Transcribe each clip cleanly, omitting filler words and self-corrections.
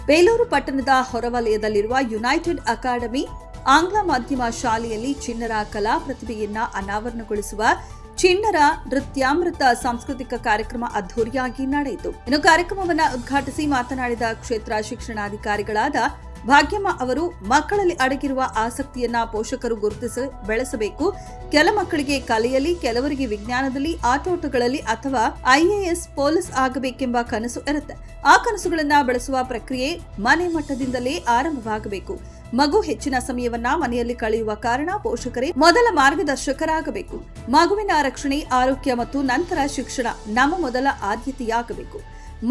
ಬೇಲೂರು ಪಟ್ಟಣದ ಹೊರವಲಯದಲ್ಲಿರುವ United academy ಆಂಗ್ಲ ಮಾಧ್ಯಮ ಶಾಲೆಯಲ್ಲಿ ಚಿಣ್ಣರ ಕಲಾ ಪ್ರತಿಭೆಯನ್ನ ಅನಾವರಣಗೊಳಿಸುವ ಚಿಣ್ಣರ ನೃತ್ಯಾಮೃತ ಸಾಂಸ್ಕೃತಿಕ ಕಾರ್ಯಕ್ರಮ ಅದ್ದೂರಿಯಾಗಿ ನಡೆಯಿತು. ಇನ್ನು ಕಾರ್ಯಕ್ರಮವನ್ನು ಉದ್ಘಾಟಿಸಿ ಮಾತನಾಡಿದ ಕ್ಷೇತ್ರ ಶಿಕ್ಷಣಾಧಿಕಾರಿಗಳಾದ ಭಾಗ್ಯಮ್ಮ ಅವರು, ಮಕ್ಕಳಲ್ಲಿ ಅಡಗಿರುವ ಆಸಕ್ತಿಯನ್ನ ಪೋಷಕರು ಗುರುತಿಸಿ ಬೆಳೆಸಬೇಕು. ಕೆಲ ಮಕ್ಕಳಿಗೆ ಕಲೆಯಲ್ಲಿ, ಕೆಲವರಿಗೆ ವಿಜ್ಞಾನದಲ್ಲಿ, ಆಟೋಟಗಳಲ್ಲಿ ಅಥವಾ ಐಎಎಸ್, ಪೊಲೀಸ್ ಆಗಬೇಕೆಂಬ ಕನಸು ಇರುತ್ತೆ. ಆ ಕನಸುಗಳನ್ನ ಬೆಳೆಸುವ ಪ್ರಕ್ರಿಯೆ ಮನೆ ಮಟ್ಟದಿಂದಲೇ ಆರಂಭವಾಗಬೇಕು. ಮಗು ಹೆಚ್ಚಿನ ಸಮಯವನ್ನ ಮನೆಯಲ್ಲಿ ಕಳೆಯುವ ಕಾರಣ ಪೋಷಕರೇ ಮೊದಲ ಮಾರ್ಗದರ್ಶಕರಾಗಬೇಕು. ಮಗುವಿನ ರಕ್ಷಣೆ, ಆರೋಗ್ಯ ಮತ್ತು ನಂತರ ಶಿಕ್ಷಣ ನಮ್ಮ ಮೊದಲ ಆದ್ಯತೆಯಾಗಬೇಕು.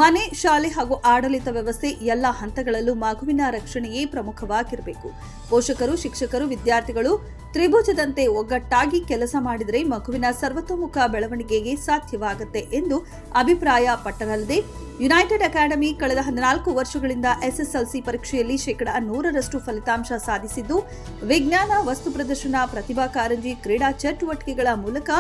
ಮನೆ, ಶಾಲೆ ಹಾಗೂ ಆಡಳಿತ ವ್ಯವಸ್ಥೆ ಎಲ್ಲ ಹಂತಗಳಲ್ಲೂ ಮಗುವಿನ ರಕ್ಷಣೆಯೇ ಪ್ರಮುಖವಾಗಿರಬೇಕು. ಪೋಷಕರು, ಶಿಕ್ಷಕರು, ವಿದ್ಯಾರ್ಥಿಗಳು ತ್ರಿಭುಜದಂತೆ ಒಗ್ಗಟ್ಟಾಗಿ ಕೆಲಸ ಮಾಡಿದರೆ ಮಗುವಿನ ಸರ್ವತೋಮುಖ ಬೆಳವಣಿಗೆಗೆ ಸಾಧ್ಯವಾಗುತ್ತೆ ಎಂದು ಅಭಿಪ್ರಾಯಪಟ್ಟರಲ್ಲದೆ, ಯುನೈಟೆಡ್ ಅಕಾಡೆಮಿ ಕಳೆದ 14 ವರ್ಷಗಳಿಂದ ಎಸ್ಎಸ್ಎಲ್ಸಿ ಪರೀಕ್ಷೆಯಲ್ಲಿ 100% ಫಲಿತಾಂಶ ಸಾಧಿಸಿದ್ದು, ವಿಜ್ಞಾನ, ವಸ್ತು ಪ್ರದರ್ಶನ, ಪ್ರತಿಭಾ ಕಾರಂಜಿ, ಕ್ರೀಡಾ ಚಟುವಟಿಕೆಗಳ ಮೂಲಕ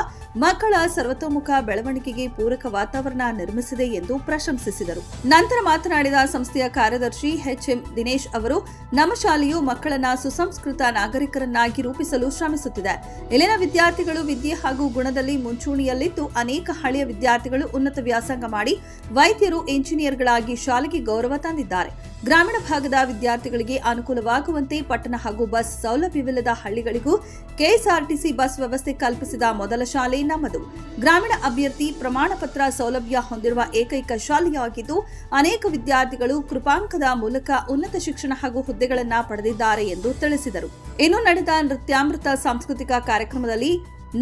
ಮಕ್ಕಳ ಸರ್ವತೋಮುಖ ಬೆಳವಣಿಗೆಗೆ ಪೂರಕ ವಾತಾವರಣ ನಿರ್ಮಿಸಿದೆ ಎಂದು ಪ್ರಶಂಸಿಸಿದರು. ನಂತರ ಮಾತನಾಡಿದ ಸಂಸ್ಥೆಯ ಕಾರ್ಯದರ್ಶಿ ಎಚ್ಎಂ ದಿನೇಶ್ ಅವರು, ನಮ್ಮ ಶಾಲೆಯು ಮಕ್ಕಳನ್ನ ಸುಸಂಸ್ಕೃತ ನಾಗರಿಕರನ್ನಾಗಿ ರೂಪಿಸಲು ಶ್ರಮಿಸುತ್ತಿದೆ. ಇಲ್ಲಿನ ವಿದ್ಯಾರ್ಥಿಗಳು ವಿದ್ಯೆ ಹಾಗೂ ಗುಣದಲ್ಲಿ ಮುಂಚೂಣಿಯಲ್ಲಿದ್ದು, ಅನೇಕ ಹಳೆಯ ವಿದ್ಯಾರ್ಥಿಗಳು ಉನ್ನತ ವ್ಯಾಸಂಗ ಮಾಡಿ ವೈದ್ಯರು, ಇಂಜಿನಿಯರ್ಗಳಾಗಿ ಶಾಲೆಗೆ ಗೌರವ ತಂದಿದ್ದಾರೆ. ಗ್ರಾಮೀಣ ಭಾಗದ ವಿದ್ಯಾರ್ಥಿಗಳಿಗೆ ಅನುಕೂಲವಾಗುವಂತೆ ಪಟ್ಟಣ ಹಾಗೂ ಬಸ್ ಸೌಲಭ್ಯವಿಲ್ಲದ ಹಳ್ಳಿಗಳಿಗೂ ಕೆಎಸ್ಆರ್ಟಿಸಿ ಬಸ್ ವ್ಯವಸ್ಥೆ ಕಲ್ಪಿಸಿದ ಮೊದಲ ಶಾಲೆ ನಮ್ಮದು. ಗ್ರಾಮೀಣ ಅಭ್ಯರ್ಥಿ ಪ್ರಮಾಣ ಪತ್ರ ಸೌಲಭ್ಯ ಹೊಂದಿರುವ ಏಕೈಕ ಶಾಲೆಯಾಗಿದ್ದು, ಅನೇಕ ವಿದ್ಯಾರ್ಥಿಗಳು ಕೃಪಾಂಕದ ಮೂಲಕ ಉನ್ನತ ಶಿಕ್ಷಣ ಹಾಗೂ ಹುದ್ದೆಗಳನ್ನು ಪಡೆದಿದ್ದಾರೆ ಎಂದು ತಿಳಿಸಿದರು. ಇನ್ನು ನಡೆದ ನೃತ್ಯಾಮೃತ ಸಾಂಸ್ಕೃತಿಕ ಕಾರ್ಯಕ್ರಮದಲ್ಲಿ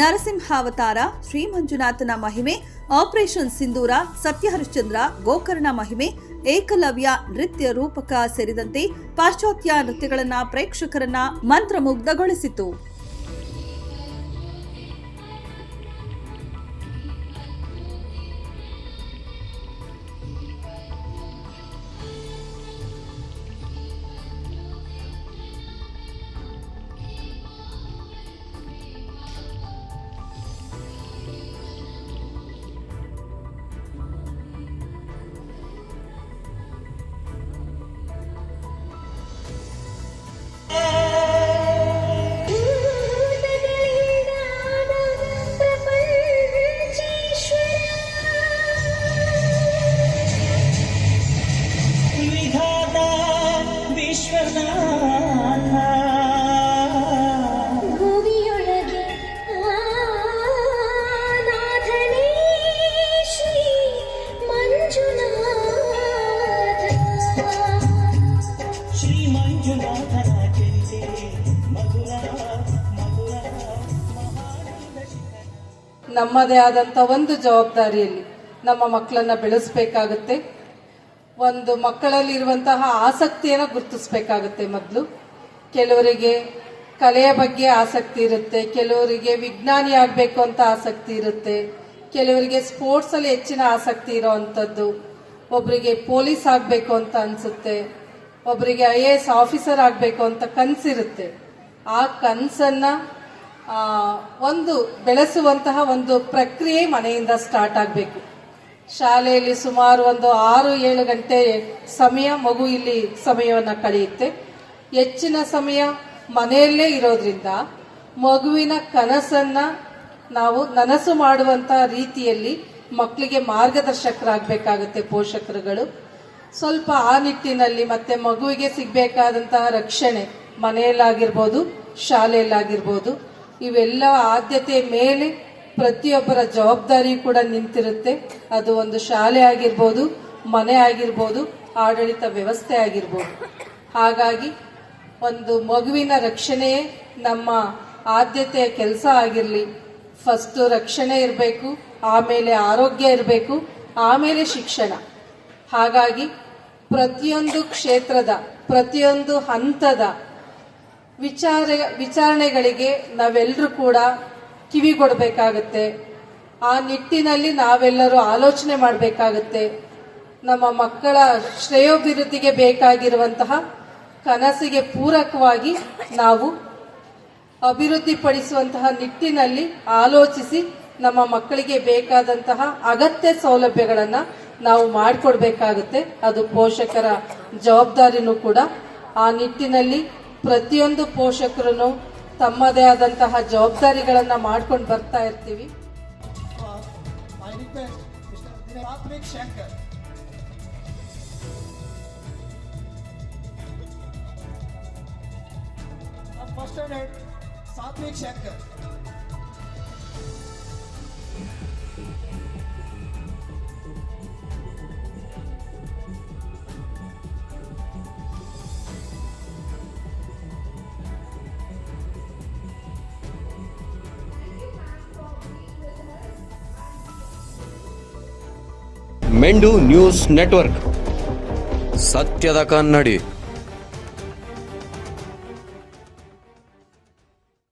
ನರಸಿಂಹಾವತಾರ, ಶ್ರೀ ಮಂಜುನಾಥನ ಮಹಿಮೆ, ಆಪರೇಷನ್ ಸಿಂಧೂರ, ಸತ್ಯ ಹರಿಶ್ಚಂದ್ರ, ಗೋಕರ್ಣ ಮಹಿಮೆ, ಏಕಲವ್ಯ ನೃತ್ಯ ರೂಪಕ ಸೇರಿದಂತೆ ಪಾಶ್ಚಾತ್ಯ ನೃತ್ಯಗಳನ್ನ ಪ್ರೇಕ್ಷಕರನ್ನ ಮಂತ್ರಮುಗ್ಧಗೊಳಿಸಿತು. ನಮ್ಮದೇ ಆದಂಥ ಒಂದು ಜವಾಬ್ದಾರಿಯಲ್ಲಿ ನಮ್ಮ ಮಕ್ಕಳನ್ನ ಬೆಳೆಸಬೇಕಾಗುತ್ತೆ. ಒಂದು ಮಕ್ಕಳಲ್ಲಿರುವಂತಹ ಆಸಕ್ತಿಯನ್ನು ಗುರುತಿಸಬೇಕಾಗುತ್ತೆ. ಮೊದಲು ಕೆಲವರಿಗೆ ಕಲೆಯ ಬಗ್ಗೆ ಆಸಕ್ತಿ ಇರುತ್ತೆ, ಕೆಲವರಿಗೆ ವಿಜ್ಞಾನಿ ಆಗಬೇಕು ಅಂತ ಆಸಕ್ತಿ ಇರುತ್ತೆ, ಕೆಲವರಿಗೆ ಸ್ಪೋರ್ಟ್ಸ್ ಅಲ್ಲಿ ಹೆಚ್ಚಿನ ಆಸಕ್ತಿ ಇರೋವಂಥದ್ದು, ಒಬ್ಬರಿಗೆ ಪೊಲೀಸ್ ಆಗಬೇಕು ಅಂತ ಅನ್ಸುತ್ತೆ, ಒಬ್ಬರಿಗೆ IAS ಆಫೀಸರ್ ಆಗಬೇಕು ಅಂತ ಕನಸಿರುತ್ತೆ. ಆ ಕನಸನ್ನ ಒಂದು ಬೆಳೆಸುವಂತಹ ಒಂದು ಪ್ರಕ್ರಿಯೆ ಮನೆಯಿಂದ ಸ್ಟಾರ್ಟ್ ಆಗಬೇಕು. ಶಾಲೆಯಲ್ಲಿ ಸುಮಾರು ಒಂದು 6-7 ಗಂಟೆ ಸಮಯ ಮಗು ಇಲ್ಲಿ ಸಮಯವನ್ನು ಕಳೆಯುತ್ತೆ. ಹೆಚ್ಚಿನ ಸಮಯ ಮನೆಯಲ್ಲೇ ಇರೋದ್ರಿಂದ ಮಗುವಿನ ಕನಸನ್ನ ನಾವು ನನಸು ಮಾಡುವಂತಹ ರೀತಿಯಲ್ಲಿ ಮಕ್ಕಳಿಗೆ ಮಾರ್ಗದರ್ಶಕರಾಗಬೇಕಾಗುತ್ತೆ ಪೋಷಕರುಗಳು. ಸ್ವಲ್ಪ ಆ ನಿಟ್ಟಿನಲ್ಲಿ ಮತ್ತೆ ಮಗುವಿಗೆ ಸಿಗಬೇಕಾದಂತಹ ರಕ್ಷಣೆ ಮನೆಯಲ್ಲಾಗಿರ್ಬೋದು, ಶಾಲೆಯಲ್ಲಾಗಿರ್ಬೋದು, ಇವೆಲ್ಲ ಆದ್ಯತೆ ಮೇಲೆ ಪ್ರತಿಯೊಬ್ಬರ ಜವಾಬ್ದಾರಿ ಕೂಡ ನಿಂತಿರುತ್ತೆ. ಅದು ಒಂದು ಶಾಲೆ ಆಗಿರ್ಬೋದು, ಮನೆ ಆಗಿರ್ಬೋದು, ಆಡಳಿತ ವ್ಯವಸ್ಥೆ ಆಗಿರ್ಬೋದು. ಹಾಗಾಗಿ ಒಂದು ಮಗುವಿನ ರಕ್ಷಣೆಯೇ ನಮ್ಮ ಆದ್ಯತೆಯ ಕೆಲಸ ಆಗಿರಲಿ. ಫಸ್ಟ್ ರಕ್ಷಣೆ ಇರಬೇಕು, ಆಮೇಲೆ ಆರೋಗ್ಯ ಇರಬೇಕು, ಆಮೇಲೆ ಶಿಕ್ಷಣ. ಹಾಗಾಗಿ ಪ್ರತಿಯೊಂದು ಕ್ಷೇತ್ರದ ಪ್ರತಿಯೊಂದು ಹಂತದ ವಿಚಾರಣೆಗಳಿಗೆ ನಾವೆಲ್ಲರೂ ಕೂಡ ಕಿವಿಗೊಡಬೇಕಾಗತ್ತೆ. ಆ ನಿಟ್ಟಿನಲ್ಲಿ ನಾವೆಲ್ಲರೂ ಆಲೋಚನೆ ಮಾಡಬೇಕಾಗತ್ತೆ. ನಮ್ಮ ಮಕ್ಕಳ ಶ್ರೇಯೋಭಿವೃದ್ಧಿಗೆ ಬೇಕಾಗಿರುವಂತಹ ಕನಸಿಗೆ ಪೂರಕವಾಗಿ ನಾವು ಅಭಿವೃದ್ಧಿಪಡಿಸುವಂತಹ ನಿಟ್ಟಿನಲ್ಲಿ ಆಲೋಚಿಸಿ ನಮ್ಮ ಮಕ್ಕಳಿಗೆ ಬೇಕಾದಂತಹ ಅಗತ್ಯ ಸೌಲಭ್ಯಗಳನ್ನು ನಾವು ಮಾಡಿಕೊಡ್ಬೇಕಾಗುತ್ತೆ. ಅದು ಪೋಷಕರ ಜವಾಬ್ದಾರಿನೂ ಕೂಡ. ಆ ನಿಟ್ಟಿನಲ್ಲಿ ಪ್ರತಿಯೊಂದು ಪೋಷಕರು ತಮ್ಮದೇ ಆದಂತಹ ಜವಾಬ್ದಾರಿಗಳನ್ನ ಮಾಡ್ಕೊಂಡು ಬರ್ತಾ ಇರ್ತೀವಿ. I request Mr. Satvik Shankar. First standard, Satvik Shankar. ಮೆಂಡು ನ್ಯೂಸ್ ನೆಟ್ವರ್ಕ್ ಸತ್ಯದ ಕನ್ನಡಿ.